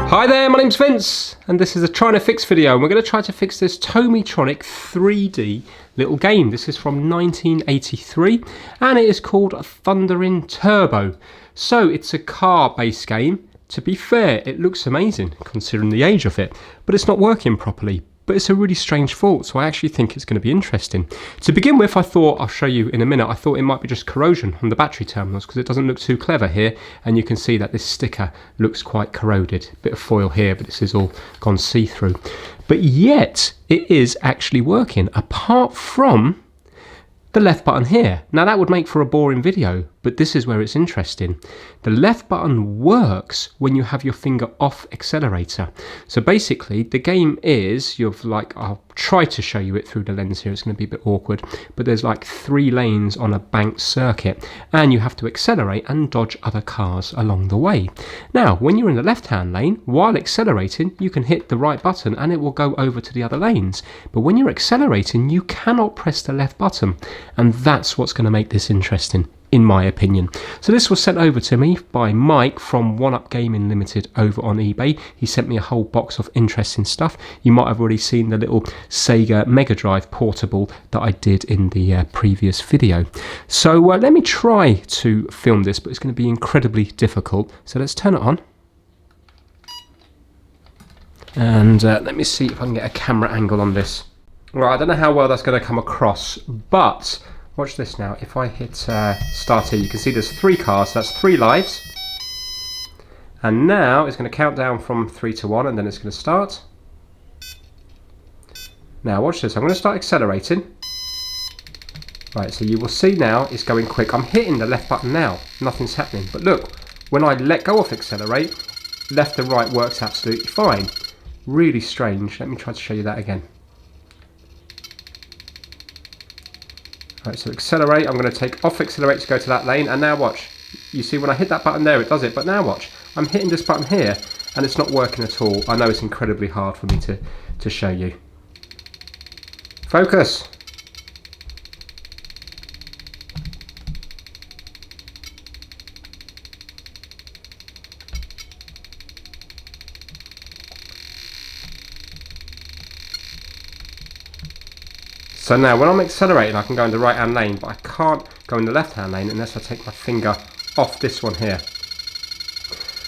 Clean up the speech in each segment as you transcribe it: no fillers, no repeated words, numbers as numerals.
Hi there, my name's Vince, and this is a trying to fix video, and we're going to try to fix this Tomytronic 3D little game. This is from 1983, and it is called Thundering Turbo. So it's a car-based game. To be fair, it looks amazing considering the age of it, but it's not working properly. But it's a really strange fault, so I actually think it's going to be interesting. To begin with, I thought, I'll show you in a minute, I thought it might be just corrosion on the battery terminals because it doesn't look too clever here, and you can see that this sticker looks quite corroded. Bit of foil here, but this is all gone see-through. But yet, it is actually working, apart from the left button here. Now that would make for a boring video, but this is where it's interesting. The left button works when you have your finger off accelerator. So basically the game is, I'll try to show you it through the lens here, it's going to be a bit awkward, but there's like 3 lanes on a banked circuit, and you have to accelerate and dodge other cars along the way. Now when you're in the left hand lane, while accelerating you can hit the right button and it will go over to the other lanes, but when you're accelerating you cannot press the left button, and that's what's going to make this interesting, in my opinion. So this was sent over to me by Mike from One Up Gaming Limited over on eBay. He sent me a whole box of interesting stuff. You might have already seen the little Sega Mega Drive portable that I did in the previous video. So let me try to film this, but it's going to be incredibly difficult. So let's turn it on. And let me see if I can get a camera angle on this. Right, I don't know how well that's going to come across, but watch this now. If I hit start here, you can see there's 3 cars, so that's 3 lives. And now it's going to count down from 3 to 1, and then it's going to start. Now watch this, I'm going to start accelerating. Right, so you will see now it's going quick. I'm hitting the left button now, nothing's happening. But look, when I let go of accelerate, left and right works absolutely fine. Really strange. Let me try to show you that again. Right, so accelerate, I'm going to take off accelerate to go to that lane, and now watch. You see when I hit that button there it does it, but now watch. I'm hitting this button here and it's not working at all. I know it's incredibly hard for me to show you. Focus. So now when I'm accelerating I can go in the right hand lane, but I can't go in the left hand lane unless I take my finger off this one here.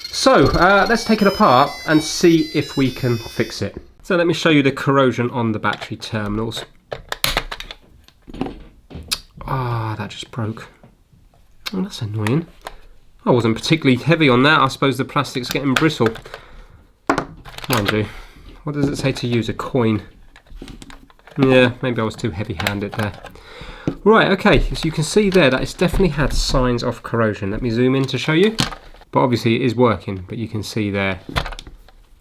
So let's take it apart and see if we can fix it. So let me show you the corrosion on the battery terminals. Ah, that just broke. Oh, that's annoying. I wasn't particularly heavy on that. I suppose the plastic's getting brittle. Mind you, what does it say to use? A coin. Yeah, maybe I was too heavy-handed there. Right, okay, so you can see there that it's definitely had signs of corrosion. Let me zoom in to show you. But obviously it is working, but you can see there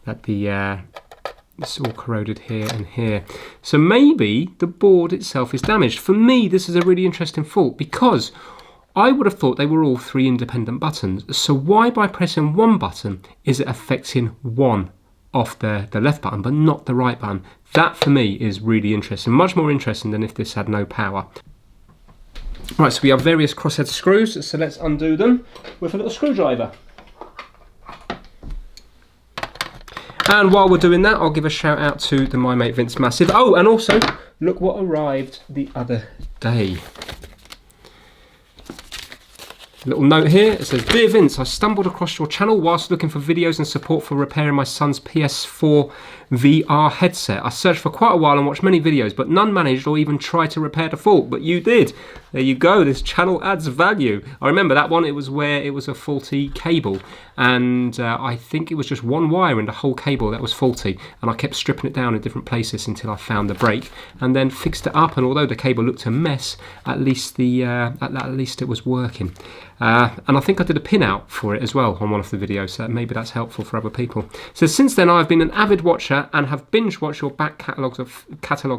that it's all corroded here and here. So maybe the board itself is damaged. For me, this is a really interesting fault because I would have thought they were all 3 independent buttons. So why by pressing one button is it affecting one off the left button but not the right button? That for me is really interesting, much more interesting than if this had no power. Right, so we have various crosshead screws, so let's undo them with a little screwdriver. And while we're doing that, I'll give a shout out to the My Mate Vince Massive. Oh, and also look what arrived the other day. Little note here, it says, "Dear Vince, I stumbled across your channel whilst looking for videos and support for repairing my son's PS4 VR headset. I searched for quite a while and watched many videos, but none managed or even tried to repair the fault, but you did. There you go, this channel adds value." I remember that one, it was where it was a faulty cable, and I think it was just one wire in the whole cable that was faulty, and I kept stripping it down in different places until I found the break, and then fixed it up, and although the cable looked a mess, at least it was working. And I think I did a pin out for it as well on one of the videos, so maybe that's helpful for other people. So since then I've been an avid watcher and have binge watched your back catalogue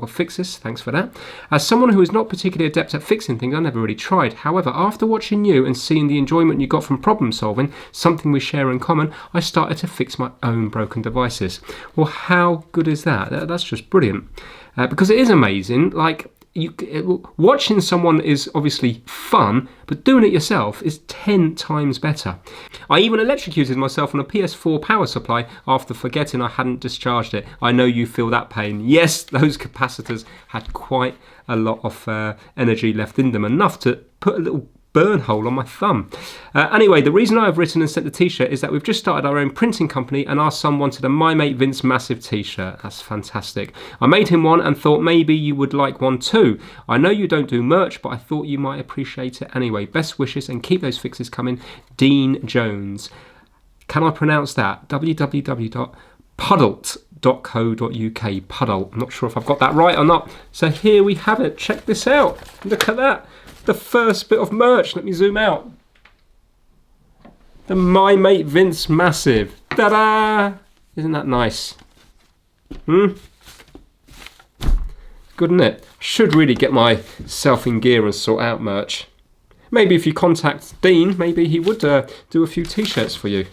of fixes, thanks for that. As someone who is not particularly adept at fixing things, I never really tried. However, after watching you and seeing the enjoyment you got from problem solving, something we share in common, I started to fix my own broken devices. Well, how good is that? That's just brilliant. Because it is amazing, like, watching someone is obviously fun, but doing it yourself is 10 times better. I even electrocuted myself on a PS4 power supply after forgetting I hadn't discharged it. I know you feel that pain. Yes, those capacitors had quite a lot of energy left in them, enough to put a little burn hole on my thumb. Anyway, the reason I've written and sent the t-shirt is that we've just started our own printing company and our son wanted a My Mate Vince massive t-shirt. That's fantastic. I made him one and thought maybe you would like one too. I know you don't do merch, but I thought you might appreciate it anyway. Best wishes and keep those fixes coming. Dean Jones. Can I pronounce that? www.puddle.co.uk. Puddle. I'm not sure if I've got that right or not. So here we have it. Check this out. Look at that. The first bit of merch. Let me zoom out. The My Mate Vince Massive. Ta-da! Isn't that nice? Good, isn't it? Should really get myself in gear and sort out merch. Maybe if you contact Dean, maybe he would do a few t-shirts for you.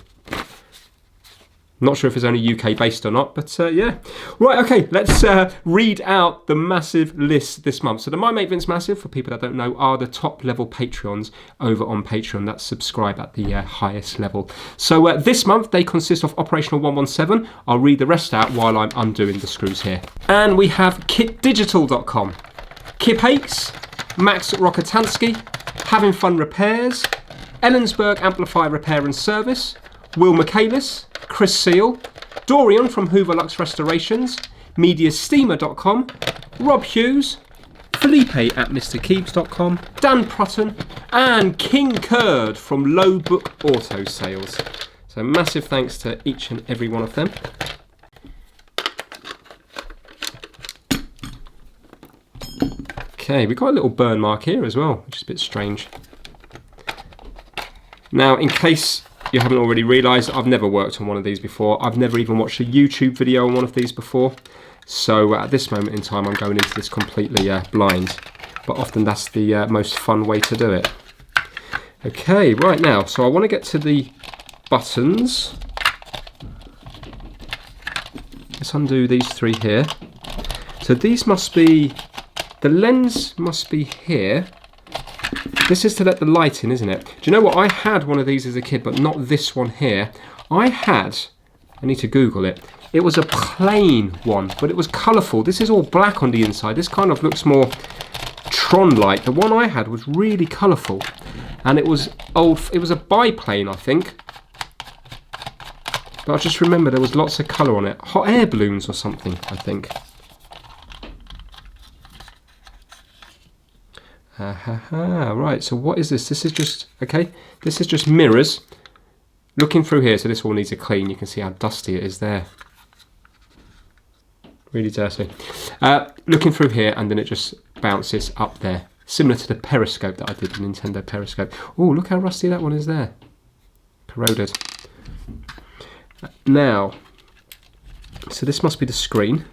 Not sure if it's only UK based or not, but yeah. Right, okay, let's read out the massive list this month. So the My Mate Vince Massive, for people that don't know, are the top level Patreons over on Patreon that subscribe at the highest level. So this month they consist of Operational 117. I'll read the rest out while I'm undoing the screws here. And we have kitdigital.com, Kip Hakes, Max Rokotansky, Having Fun Repairs, Ellensburg Amplifier Repair and Service, Will Michaelis, Chris Seal, Dorian from Hoover Lux Restorations, Mediasteamer.com, Rob Hughes, Felipe at MrKeebs.com, Dan Prutton, and King Curd from Low Book Auto Sales. So massive thanks to each and every one of them. Okay, we've got a little burn mark here as well, which is a bit strange. Now, in case you haven't already realised, I've never worked on one of these before. I've never even watched a YouTube video on one of these before. So at this moment in time, I'm going into this completely blind. But often that's the most fun way to do it. Okay, right now, so I want to get to the buttons. Let's undo these three here. So these must be, the lens must be here. This is to let the light in, isn't it? Do you know what? I had one of these as a kid, but not this one here. I need to Google it. It was a plain one, but it was colourful. This is all black on the inside. This kind of looks more Tron-like. The one I had was really colourful. And it was old. It was a biplane, I think. But I just remember there was lots of colour on it. Hot air balloons or something, I think. Right, so what is this? This is just, okay, this is just mirrors. Looking through here, so this all needs a clean. You can see how dusty it is there. Really dirty. Looking through here, and then it just bounces up there. Similar to the periscope that I did, the Nintendo periscope. Oh, look how rusty that one is there. Corroded. Now, so this must be the screen.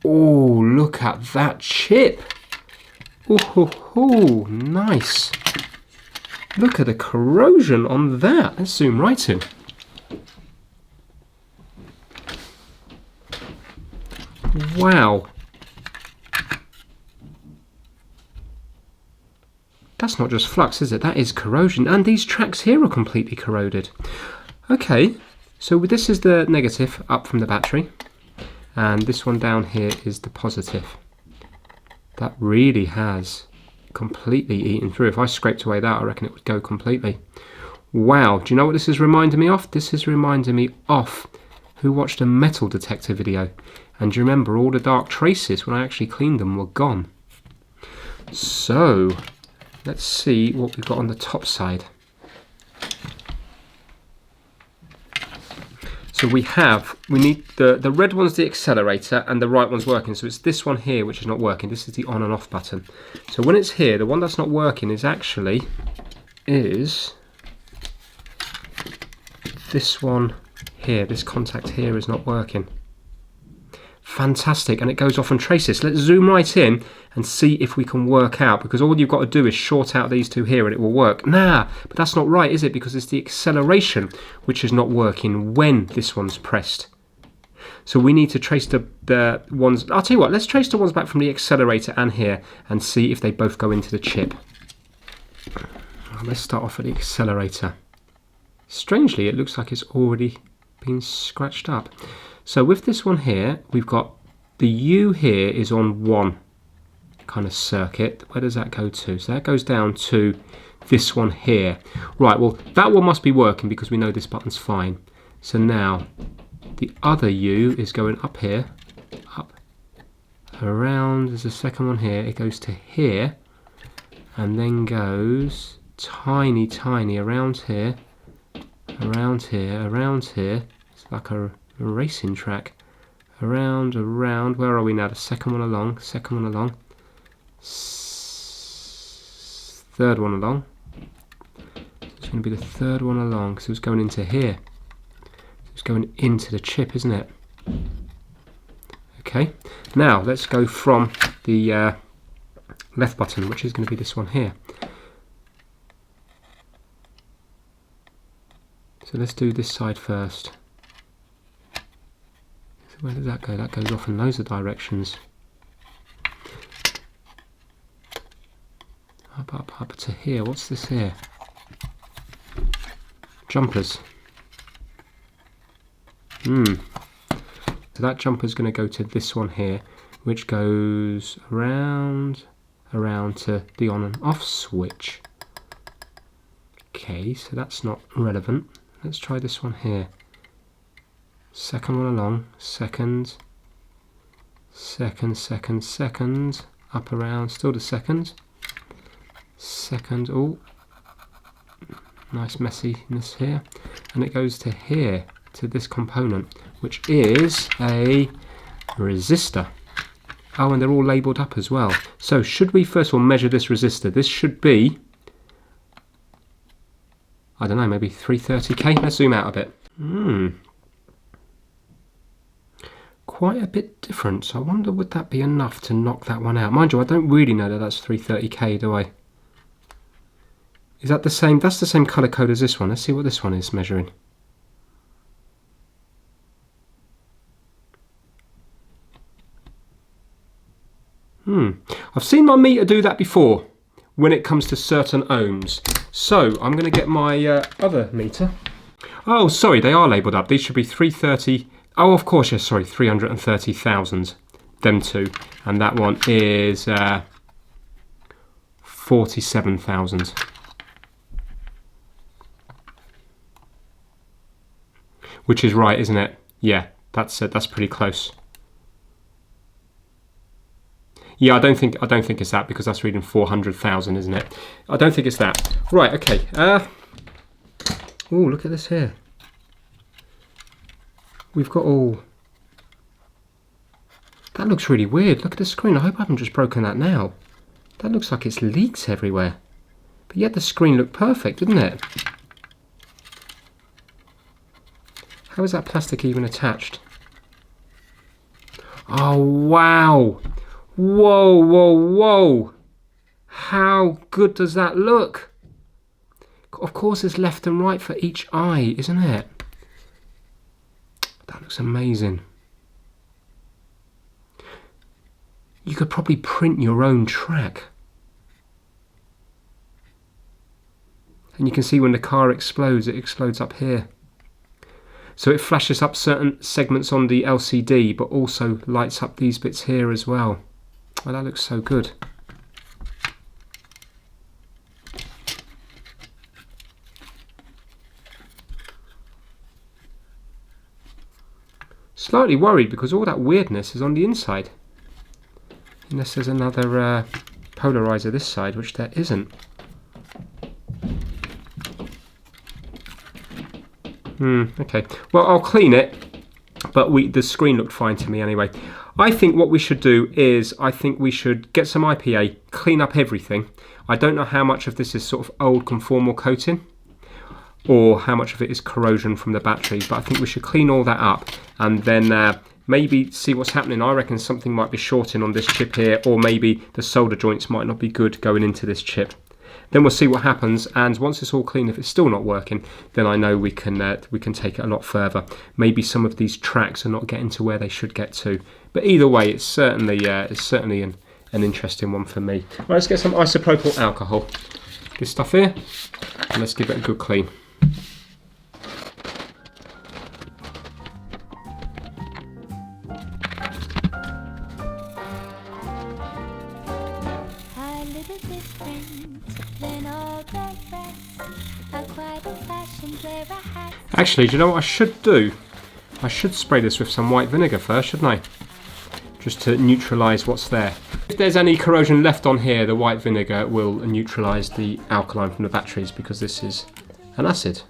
Oh, look at that chip. Oh, nice. Look at the corrosion on that. Let's zoom right in. Wow. That's not just flux, is it? That is corrosion. And these tracks here are completely corroded. Okay, so this is the negative up from the battery. And this one down here is the positive. That really has completely eaten through. If I scraped away that, I reckon it would go completely. Wow, do you know what this is reminding me of? This is reminding me of who watched a metal detector video. And do you remember all the dark traces when I actually cleaned them were gone? So, let's see what we've got on the top side. So we need the red one's the accelerator and the right one's working. So it's this one here which is not working. This is the on and off button. So when it's here, the one that's not working is actually this one here. This contact here is not working. Fantastic, and it goes off and traces. Let's zoom right in and see if we can work out, because all you've got to do is short out these two here and it will work. Nah, but that's not right, is it? Because it's the acceleration which is not working when this one's pressed. So we need to trace the ones, I'll tell you what, let's trace the ones back from the accelerator and here and see if they both go into the chip. Let's start off at the accelerator. Strangely, it looks like it's already been scratched up. So with this one here, we've got the U here is on one kind of circuit. Where does that go to? So that goes down to this one here. Right, well, that one must be working because we know this button's fine. So now the other U is going up here, up, around, there's a second one here, it goes to here, and then goes tiny around here, around here, around here. It's like a racing track. Around, where are we now? The second one along, third one along. It's going to be the third one along, because it was going into here. It's going into the chip, isn't it? Okay, now let's go from the left button, which is going to be this one here. So let's do this side first. So where does that go? That goes off in loads of directions. Up to here. What's this here? Jumpers. So that jumper is going to go to this one here, which goes around to the on and off switch. Okay, so that's not relevant. Let's try this one here. Second one along, second, up around, still the second, oh, nice messiness here, and it goes to here, to this component, which is a resistor. Oh, and they're all labelled up as well. So should we first of all measure this resistor? This should be, I don't know, maybe 330k. Let's zoom out a bit. Quite a bit different. So I wonder, would that be enough to knock that one out? Mind you, I don't really know that that's 330k, do I? Is that the same? That's the same colour code as this one. Let's see what this one is measuring. I've seen my meter do that before when it comes to certain ohms. So I'm going to get my other meter. Oh, sorry, they are labelled up. These should be 330. Oh, of course, yes, sorry, 330,000. Them two. And that one is 47,000. Which is right, isn't it? Yeah, that's pretty close. Yeah, I don't think it's that, because that's reading 400,000, isn't it? I don't think it's that. Right, okay. Oh, look at this here. We've got all... That looks really weird. Look at the screen. I hope I haven't just broken that now. That looks like it's leaks everywhere. But yet the screen looked perfect, didn't it? How is that plastic even attached? Oh, wow. Whoa. How good does that look? Of course, there's left and right for each eye, isn't it? That looks amazing. You could probably print your own track. And you can see when the car explodes, it explodes up here. So it flashes up certain segments on the LCD, but also lights up these bits here as well. Oh, that looks so good. Slightly worried because all that weirdness is on the inside. Unless there's another polarizer this side, which there isn't. Okay. Well, I'll clean it, but the screen looked fine to me anyway. I think what we should do is, I think we should get some IPA, clean up everything. I don't know how much of this is sort of old conformal coating, or how much of it is corrosion from the battery, but I think we should clean all that up and then maybe see what's happening. I reckon something might be shorting on this chip here, or maybe the solder joints might not be good going into this chip. Then we'll see what happens, and once it's all clean, if it's still not working, then I know we can take it a lot further. Maybe some of these tracks are not getting to where they should get to, but either way, it's certainly an interesting one for me. Right, let's get some isopropyl alcohol. This stuff here, and let's give it a good clean. Actually, do you know what I should do? I should spray this with some white vinegar first, shouldn't I? Just to neutralise what's there. If there's any corrosion left on here, the white vinegar will neutralise the alkaline from the batteries, because this is an acid.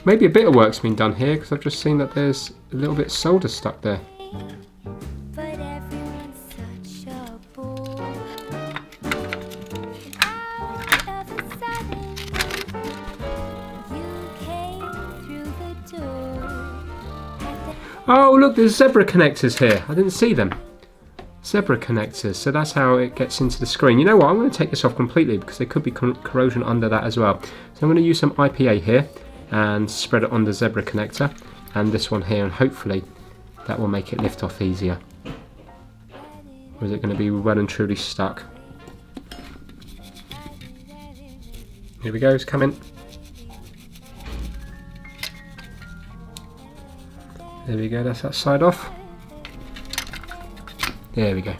Maybe a bit of work's been done here, because I've just seen that there's a little bit of solder stuck there. Oh look, there's zebra connectors here. I didn't see them. Zebra connectors, so that's how it gets into the screen. You know what, I'm going to take this off completely, because there could be corrosion under that as well. So I'm going to use some IPA here and spread it on the zebra connector and this one here, and hopefully that will make it lift off easier. Or is it going to be well and truly stuck? Here we go, it's coming. There we go, that's that side off. There we go.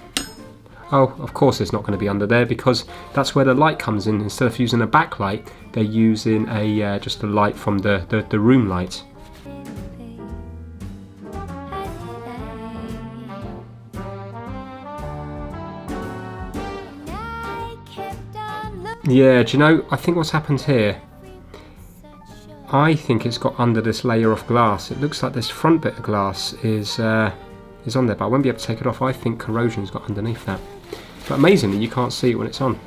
Oh, of course it's not going to be under there, because that's where the light comes in. Instead of using a backlight, they're using a just a light from the room light. Yeah, do you know, I think what's happened here, I think it's got under this layer of glass. It looks like this front bit of glass is on there, but I won't be able to take it off. I think corrosion's got underneath that. But amazingly, you can't see it when it's on.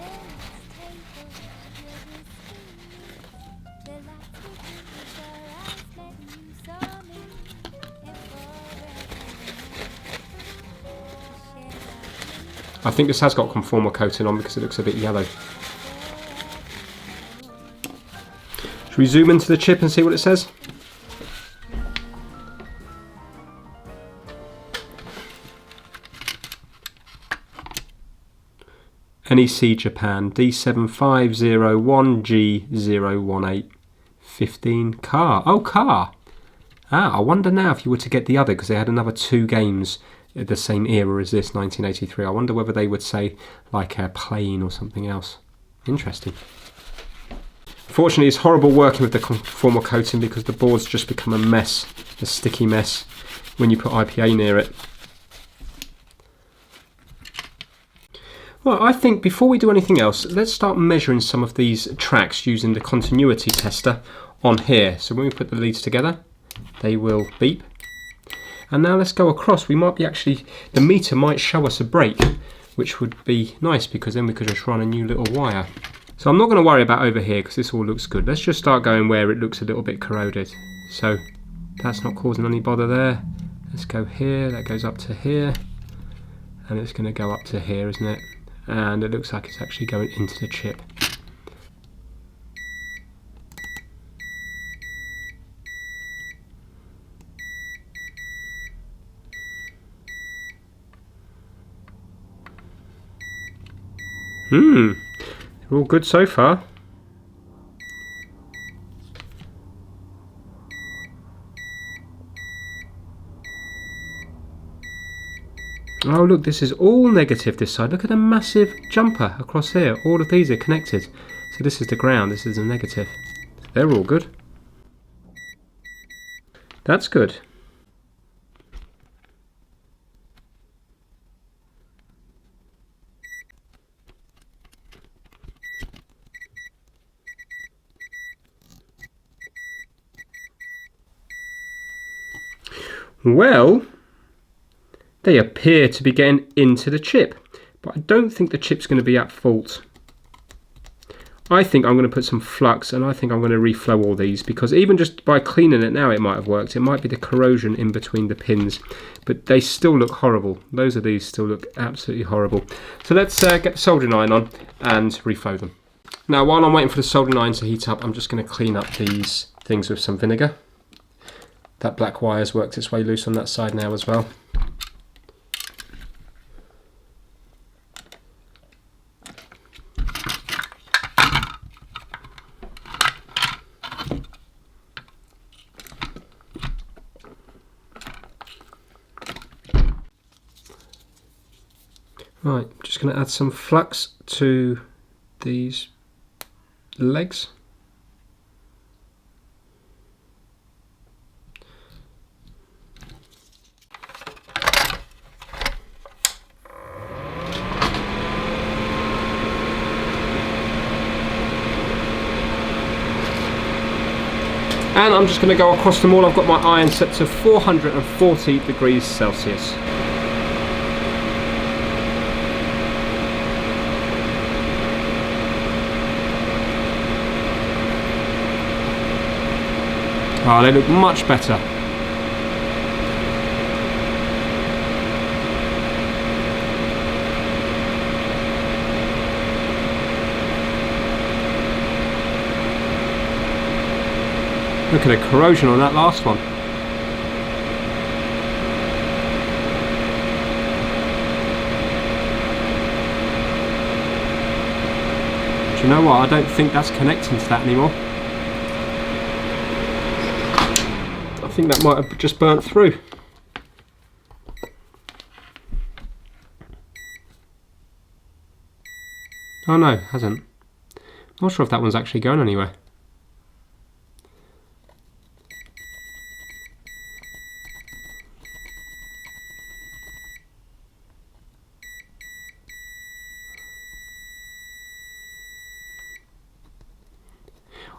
I think this has got conformal coating on, because it looks a bit yellow. Should we zoom into the chip and see what it says? NEC Japan D7501G018 15 car. Oh, car! Ah, I wonder now if you were to get the other, because they had another 2 games at the same era as this, 1983. I wonder whether they would say like a plane or something else. Interesting. Fortunately, it's horrible working with the conformal coating, because the boards just become a mess, a sticky mess, when you put IPA near it. Well, I think before we do anything else, let's start measuring some of these tracks using the continuity tester on here. So when we put the leads together, they will beep. And now let's go across. We might be actually, the meter might show us a break, which would be nice, because then we could just run a new little wire. So I'm not going to worry about over here, because this all looks good. Let's just start going where it looks a little bit corroded. So that's not causing any bother there. Let's go here, that goes up to here, and it's going to go up to here, isn't it? And it looks like it's actually going into the chip. They're all good so far. Oh look, this is all negative this side. Look at the massive jumper across here. All of these are connected. So this is the ground, this is the negative. They're all good. That's good. Well, they appear to be getting into the chip, but I don't think the chip's going to be at fault. I think I'm going to put some flux, and I think I'm going to reflow all these, because even just by cleaning it now it might have worked. It might be the corrosion in between the pins, but they still look horrible. Those of these still look absolutely horrible. So let's get the soldering iron on and reflow them. Now while I'm waiting for the soldering iron to heat up, I'm just going to clean up these things with some vinegar. That black wire's worked its way loose on that side now as well. Right, I'm just going to add some flux to these legs. And I'm just going to go across them all. I've got my iron set to 440 degrees Celsius. Oh, they look much better. Look at the corrosion on that last one. Do you know what? I don't think that's connecting to that anymore. I think that might have just burnt through. Oh no, it hasn't. I'm not sure if that one's actually going anywhere.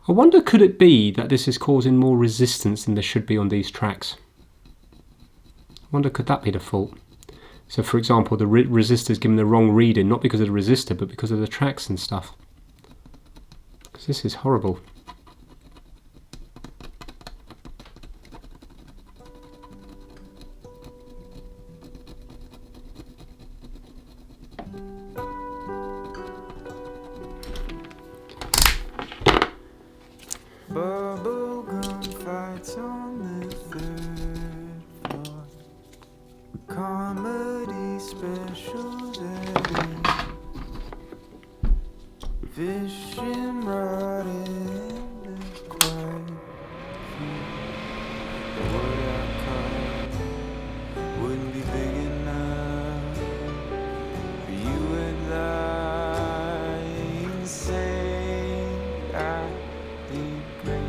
I wonder, could it be that this is causing more resistance than there should be on these tracks? I wonder, could that be the fault? So for example, the resistor is given the wrong reading, not because of the resistor, but because of the tracks and stuff. Because this is horrible. Bubblegum fights on the third floor. Comedy specials at 8. Fishing rod in the quiet. What I caught wouldn't be big enough for you and I. Say I did great.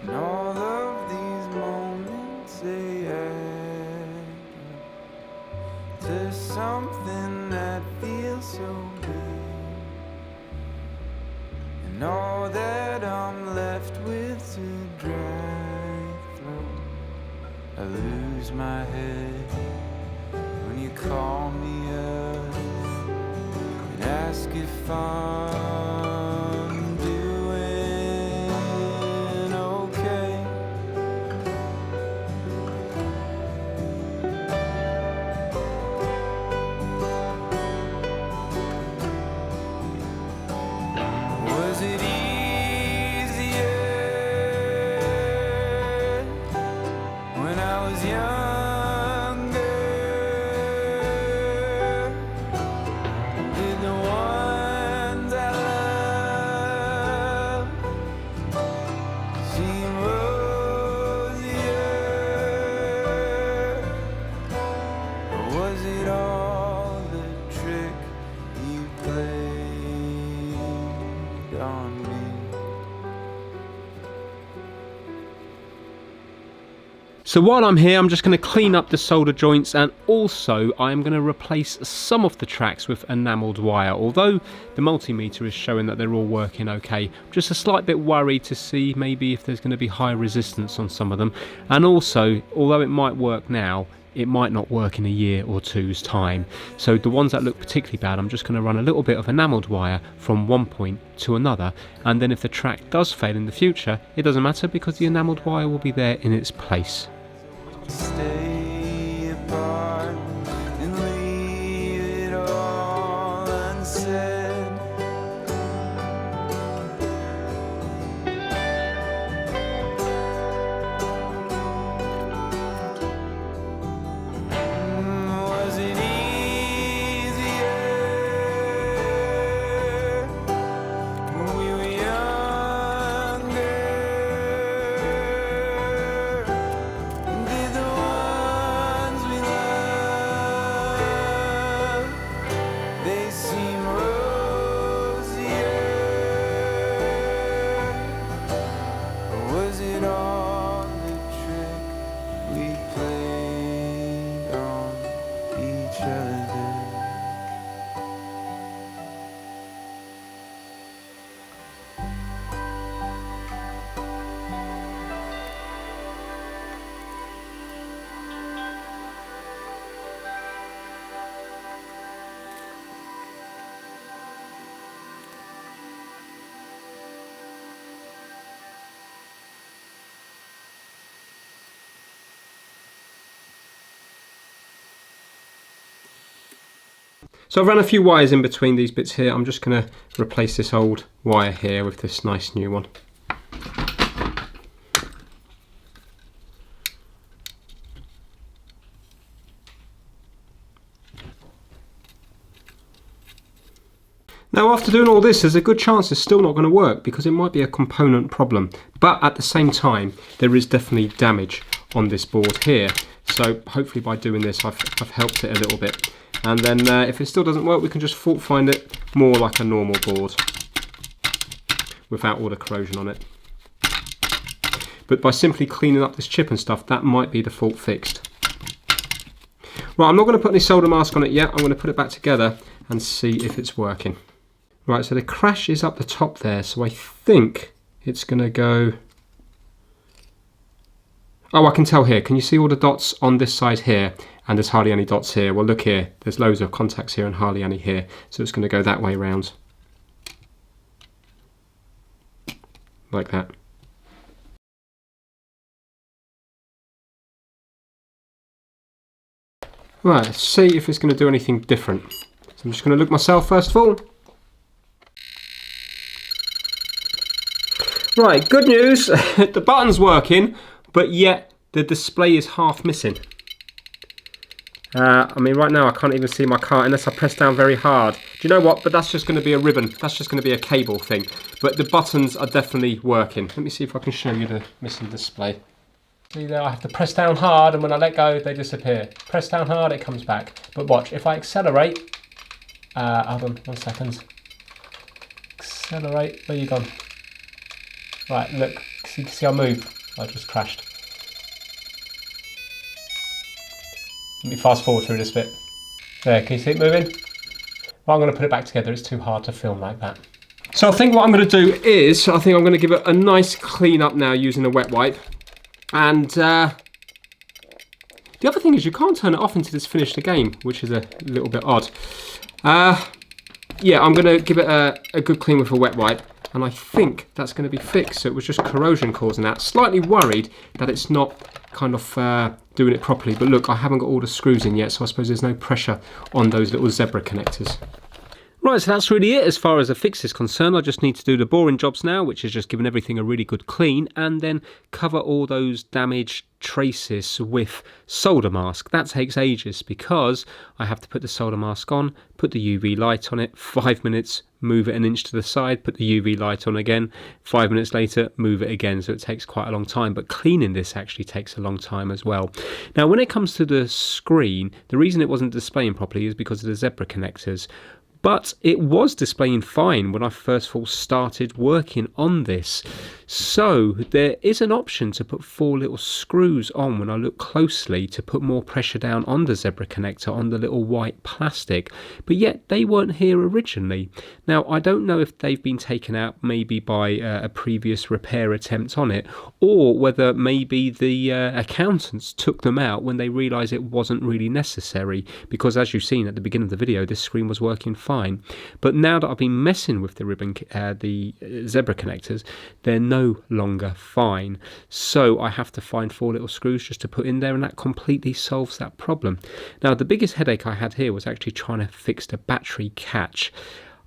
And all of these moments they add up to something that feels so good. And all that I'm left with to drag through, I lose my head when you call me up and ask if I'm doing okay. Was it easier when I was younger? Did the ones I love seem rosier? Or was it all the trick you played on me? So while I'm here, I'm just going to clean up the solder joints, and also I'm going to replace some of the tracks with enamelled wire. Although the multimeter is showing that they're all working okay, I'm just a slight bit worried to see maybe if there's going to be high resistance on some of them. And also, although it might work now, it might not work in a year or two's time. So the ones that look particularly bad, I'm just going to run a little bit of enamelled wire from one point to another, and then if the track does fail in the future, it doesn't matter because the enamelled wire will be there in its place. Stay apart and leave it all unsaid. Was it easier when we were younger? Did the ones we love, they seem rosier? Or was it all a trick we played on each other? So I've run a few wires in between these bits here. I'm just going to replace this old wire here with this nice new one. Now after doing all this, there's a good chance it's still not going to work because it might be a component problem. But at the same time, there is definitely damage on this board here. So hopefully by doing this, I've helped it a little bit. And then if it still doesn't work, we can just fault find it more like a normal board without all the corrosion on it. But by simply cleaning up this chip and stuff, that might be the fault fixed. Right, I'm not going to put any solder mask on it yet. I'm going to put it back together and see if it's working. Right, so the crash is up the top there, so I think it's going to go... Oh, I can tell here. Can you see all the dots on this side here? And there's hardly any dots here. Well, look here. There's loads of contacts here and hardly any here. So it's going to go that way round. Like that. Right, let's see if it's going to do anything different. So I'm just going to look myself first of all. Right, good news. The button's working, but yet the display is half missing. I mean, right now I can't even see my car unless I press down very hard. Do you know what? But that's just going to be a ribbon. That's just going to be a cable thing. But the buttons are definitely working. Let me see if I can show you the missing display. See there, I have to press down hard, and when I let go, they disappear. Press down hard, it comes back. But watch, if I accelerate... hold on, 1 second. Accelerate, where you gone? Right, look, see I move. I just crashed. Let me fast forward through this bit. There, can you see it moving? Well, I'm going to put it back together. It's too hard to film like that. So I think what I'm going to do is, I think I'm going to give it a nice clean up now using a wet wipe. And the other thing is you can't turn it off until it's finished the game, which is a little bit odd. Yeah, I'm going to give it a good clean with a wet wipe. And I think that's going to be fixed. So it was just corrosion causing that. Slightly worried that it's not kind of doing it properly. But look, I haven't got all the screws in yet, so I suppose there's no pressure on those little zebra connectors. Right, so that's really it as far as the fix is concerned. I just need to do the boring jobs now, which is just giving everything a really good clean, and then cover all those damaged traces with solder mask. That takes ages because I have to put the solder mask on, put the UV light on it, 5 minutes, move it an inch to the side, put the UV light on again, 5 minutes later, move it again. So it takes quite a long time, but cleaning this actually takes a long time as well. Now, when it comes to the screen, the reason it wasn't displaying properly is because of the zebra connectors. but it was displaying fine when I first of all started working on this. So there is an option to put 4 little screws on when I look closely to put more pressure down on the zebra connector on the little white plastic, but yet they weren't here originally. Now I don't know if they've been taken out maybe by a previous repair attempt on it, or whether maybe the accountants took them out when they realised it wasn't really necessary, because as you've seen at the beginning of the video, this screen was working fine. But now that I've been messing with the zebra connectors, they're no longer fine. So I have to find 4 little screws just to put in there, and that completely solves that problem. Now the biggest headache I had here was actually trying to fix the battery catch.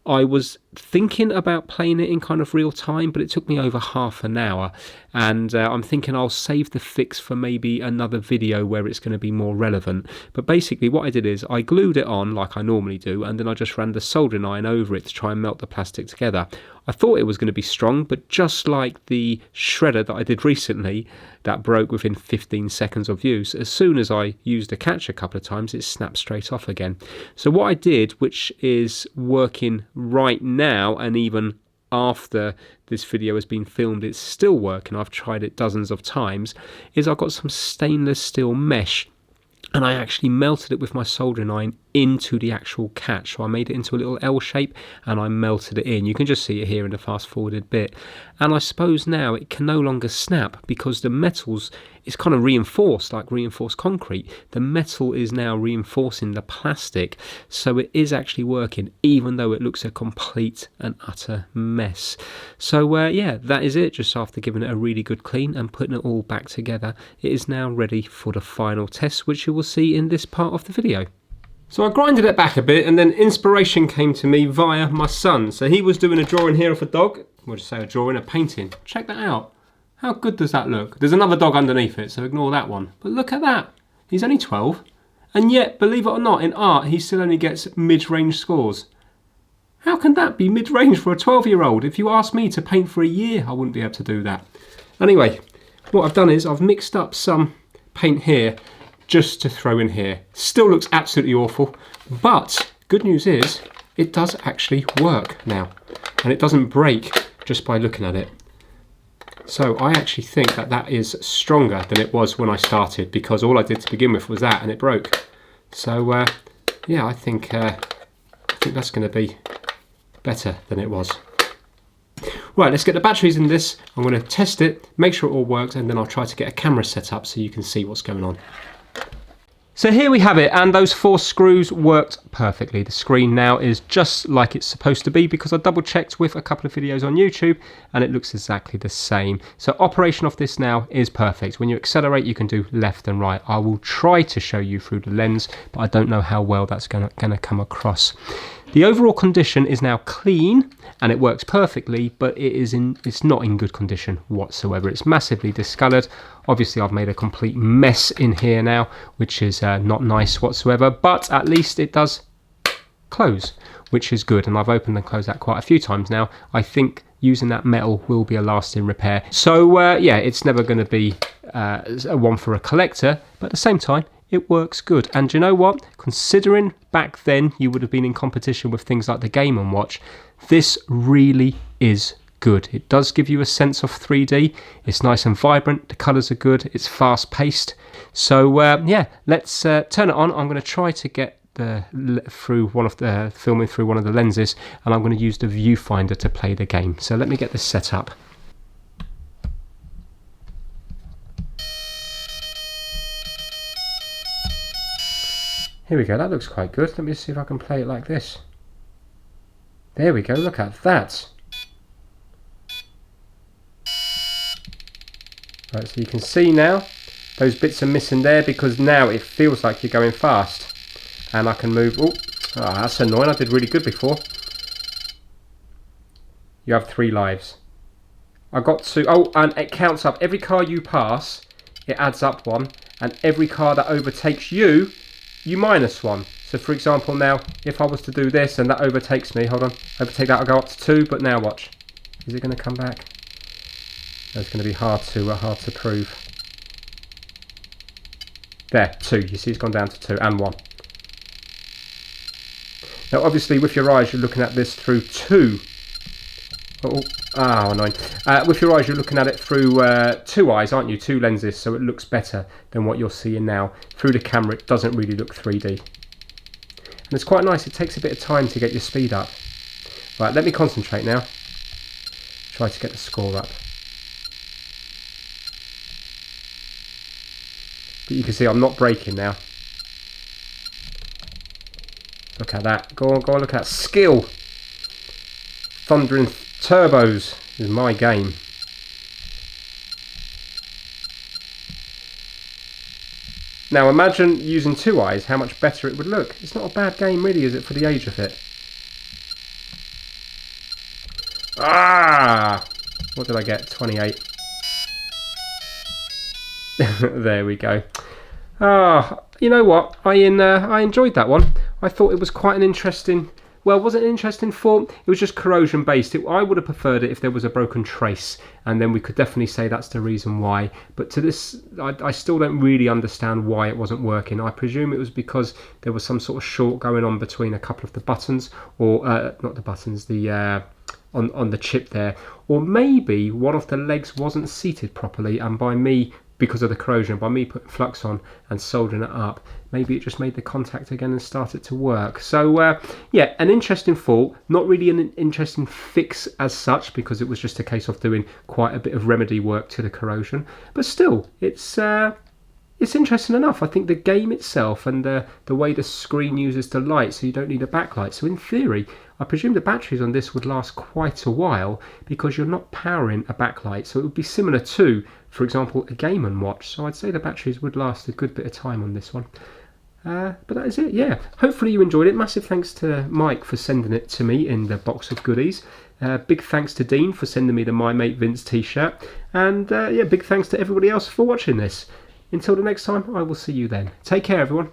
I was thinking about playing it in kind of real time, but it took me over half an hour, and I'm thinking I'll save the fix for maybe another video where it's going to be more relevant. But basically what I did is I glued it on like I normally do, and then I just ran the soldering iron over it to try and melt the plastic together. I thought it was going to be strong, but just like the shredder that I did recently that broke within 15 seconds of use, as soon as I used the catch a couple of times, it snapped straight off again. So what I did, which is working right now, and even after this video has been filmed it's still working, I've tried it dozens of times, is I've got some stainless steel mesh, and I actually melted it with my soldering iron into the actual catch. So I made it into a little L shape and I melted it in. You can just see it here in the fast forwarded bit. And I suppose now it can no longer snap because the metals is kind of reinforced, like reinforced concrete. The metal is now reinforcing the plastic, so it is actually working, even though it looks a complete and utter mess. So yeah, that is it. Just after giving it a really good clean and putting it all back together, it is now ready for the final test, which you will see in this part of the video. So I grinded it back a bit, and then inspiration came to me via my son. So he was doing a drawing here of a dog. We'll just say a drawing, a painting. Check that out. How good does that look? There's another dog underneath it, so ignore that one. But look at that. He's only 12. And yet, believe it or not, in art, he still only gets mid-range scores. How can that be mid-range for a 12-year-old? If you asked me to paint for a year, I wouldn't be able to do that. Anyway, what I've done is I've mixed up some paint here just to throw in here. Still looks absolutely awful, but good news is it does actually work now, and it doesn't break just by looking at it. So I actually think that that is stronger than it was when I started, because all I did to begin with was that and it broke. So yeah, I think that's going to be better than it was. Right, let's get the batteries in this. I'm going to test it, make sure it all works, and then I'll try to get a camera set up so you can see what's going on. So here we have it, and those 4 screws worked perfectly. The screen now is just like it's supposed to be, because I double checked with a couple of videos on YouTube and it looks exactly the same. So operation of this now is perfect. When you accelerate, you can do left and right. I will try to show you through the lens, but I don't know how well that's going to come across. The overall condition is now clean and it works perfectly, but it's not in good condition whatsoever. It's massively discoloured. Obviously I've made a complete mess in here now, which is not nice whatsoever, but at least it does close, which is good, and I've opened and closed that quite a few times now. I think using that metal will be a lasting repair. So yeah, it's never going to be a one for a collector, but at the same time it works good. And you know what, considering back then you would have been in competition with things like the Game & Watch, this really is good. It does give you a sense of 3D. It's nice and vibrant, the colours are good, it's fast paced. So yeah, let's turn it on. I'm going to try to get filming through one of the lenses, and I'm going to use the viewfinder to play the game. So let me get this set up. Here we go, that looks quite good. Let me see if I can play it like this. There we go, look at that. Right, so you can see now those bits are missing there because now it feels like you're going fast. And I can move. Oh, that's annoying. I did really good before. You have 3 lives. I got to. Oh, and it counts up. Every car you pass, it adds up 1. And every car that overtakes you, you minus 1. So for example, now if I was to do this and that overtakes me, hold on, overtake that, I'll go up to 2. But now watch. Is it going to come back? It's going to be hard to prove. There, 2. You see, it's gone down to 2 and 1. Now obviously with your eyes you're looking at this through two. Annoying. With your eyes you're looking at it through two eyes, aren't you? Two lenses, so it looks better than what you're seeing now. Through the camera it doesn't really look 3D. And it's quite nice, it takes a bit of time to get your speed up. Right, let me concentrate now. Try to get the score up. But you can see I'm not braking now. Look at that. Go on, look at that. Skill. Thundering Turbos is my game. Now imagine using two eyes, how much better it would look. It's not a bad game really, is it, for the age of it? What did I get? 28. There we go. You know what? I enjoyed that one. I thought it was quite an interesting... Well, was it an interesting thought? It was just corrosion based. I would have preferred it if there was a broken trace, and then we could definitely say that's the reason why. But to this, I still don't really understand why it wasn't working. I presume it was because there was some sort of short going on between a couple of the buttons, or not the buttons, the on the chip there, or maybe one of the legs wasn't seated properly, and by me, because of the corrosion, by me putting flux on and soldering it up, maybe it just made the contact again and started to work. So yeah, an interesting fault, not really an interesting fix as such, because it was just a case of doing quite a bit of remedy work to the corrosion, but still, it's interesting enough. I think the game itself and the way the screen uses the light, so you don't need a backlight. So in theory, I presume the batteries on this would last quite a while because you're not powering a backlight. So it would be similar to, for example, a Game & Watch. So I'd say the batteries would last a good bit of time on this one. But that is it, yeah. Hopefully you enjoyed it. Massive thanks to Mike for sending it to me in the box of goodies. Big thanks to Dean for sending me the My Mate Vince t-shirt. And yeah, big thanks to everybody else for watching this. Until the next time, I will see you then. Take care, everyone.